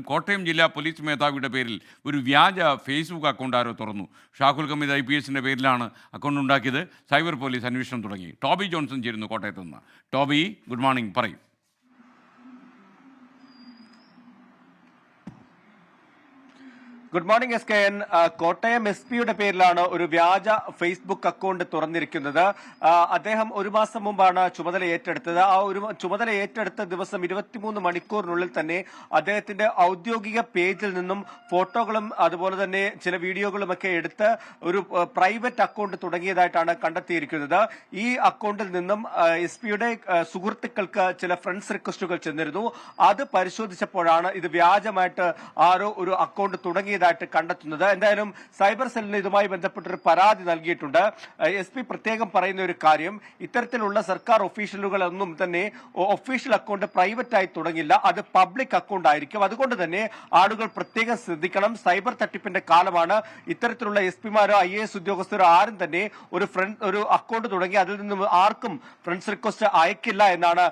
കോട്ടയം ജില്ലാ പോലീസ് മേധാവിയുടെ പേരിൽ ഒരു വ്യാജ ഫേസ്ബുക്ക് അക്കൗണ്ട് ആരോ തുറന്നു. ഷാഹുൽ ഹമീദ് IPSന്റെ പേരിലാണ് അക്കൗണ്ട് ഉണ്ടാക്കിയത്. സൈബർ പോലീസ് അന്വേഷണം തുടങ്ങി. ടോബി ജോൺസൺ ചേരുന്നു കോട്ടയത്ത് നിന്ന്. ടോബി, ഗുഡ് മോർണിംഗ്, പറയും. Good morning SKN. കോട്ടയം SP-യുടെ പേരിലാണ് ഒരു വ്യാജ ഫേസ്ബുക്ക് അക്കൗണ്ട് തുറന്നിരിക്കുന്നത്. അദ്ദേഹം ഒരു മാസം മുമ്പാണ് ചുമതല ഏറ്റെടുത്തത്. ആ ഒരു ചുമതല ഏറ്റെടുത്ത ദിവസം 23 മണിക്കൂറിനുള്ളിൽ തന്നെ അദ്ദേഹത്തിന്റെ ഔദ്യോഗിക പേജിൽ നിന്നും ഫോട്ടോകളും അതുപോലെ തന്നെ ചില വീഡിയോകളും ഒക്കെ എടുത്ത് ഒരു പ്രൈവറ്റ് അക്കൗണ്ട് തുടങ്ങിയതായിട്ടാണ് കണ്ടെത്തിയിരിക്കുന്നത്. ഈ അക്കൗണ്ടിൽ നിന്നും SP-യുടെ സുഹൃത്തുക്കൾക്ക് ചില ഫ്രണ്ട്സ് റിക്വസ്റ്റുകൾ ചെന്നിരുന്നു. അത് പരിശോധിച്ചപ്പോഴാണ് ഇത് വ്യാജമായിട്ട് ആരോ ഒരു അക്കൗണ്ട് തുടങ്ങിയത് കണ്ടെത്തുന്നത്. എന്തായാലും സൈബർ സെല്ലിന് ഇതുമായി ബന്ധപ്പെട്ടൊരു പരാതി നൽകിയിട്ടുണ്ട്. SP പ്രത്യേകം പറയുന്ന ഒരു കാര്യം, ഇത്തരത്തിലുള്ള സർക്കാർ ഒഫീഷ്യലുകളൊന്നും തന്നെ ഒഫീഷ്യൽ അക്കൗണ്ട് പ്രൈവറ്റ് ആയി തുടങ്ങില്ല, അത് പബ്ലിക് അക്കൗണ്ട് ആയിരിക്കും. അതുകൊണ്ട് തന്നെ ആളുകൾ പ്രത്യേകം ശ്രദ്ധിക്കണം. സൈബർ തട്ടിപ്പിന്റെ കാലമാണ്. ഇത്തരത്തിലുള്ള SP-മാരോ IAS ഉദ്യോഗസ്ഥരോ ആരും തന്നെ ഒരു അക്കൗണ്ട് തുടങ്ങി അതിൽ നിന്നും ആർക്കും ഫ്രണ്ട്സ് റിക്വസ്റ്റ് അയക്കില്ല എന്നാണ്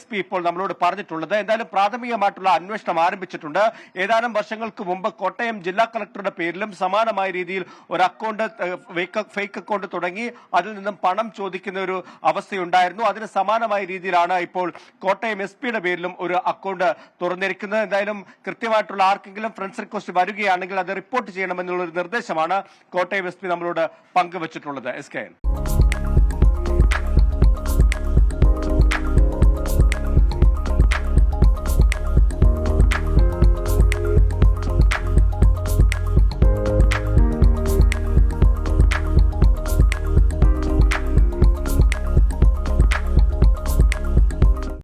SP ഇപ്പോൾ നമ്മളോട് പറഞ്ഞിട്ടുള്ളത്. എന്തായാലും പ്രാഥമികമായിട്ടുള്ള അന്വേഷണം ആരംഭിച്ചിട്ടുണ്ട്. ഏതാനും വർഷങ്ങൾക്ക് മുമ്പ് കോട്ടയം ജില്ലാ കളക്ടറുടെ പേരിലും സമാനമായ രീതിയിൽ ഒരു അക്കൗണ്ട് ഫേക്ക് അക്കൗണ്ട് തുടങ്ങി അതിൽ നിന്നും പണം ചോദിക്കുന്ന ഒരു അവസ്ഥയുണ്ടായിരുന്നു. അതിന് സമാനമായ രീതിയിലാണ് ഇപ്പോൾ കോട്ടയം SP-യുടെ പേരിലും ഒരു അക്കൗണ്ട് തുറന്നിരിക്കുന്നത്. എന്തായാലും കൃത്യമായിട്ടുള്ള ആർക്കെങ്കിലും ഫ്രണ്ട്സ് റിക്വസ്റ്റ് വരികയാണെങ്കിൽ അത് റിപ്പോർട്ട് ചെയ്യണമെന്നുള്ള ഒരു നിർദ്ദേശമാണ് കോട്ടയം SP നമ്മളോട് പങ്കുവച്ചിട്ടുള്ളത്. SKN.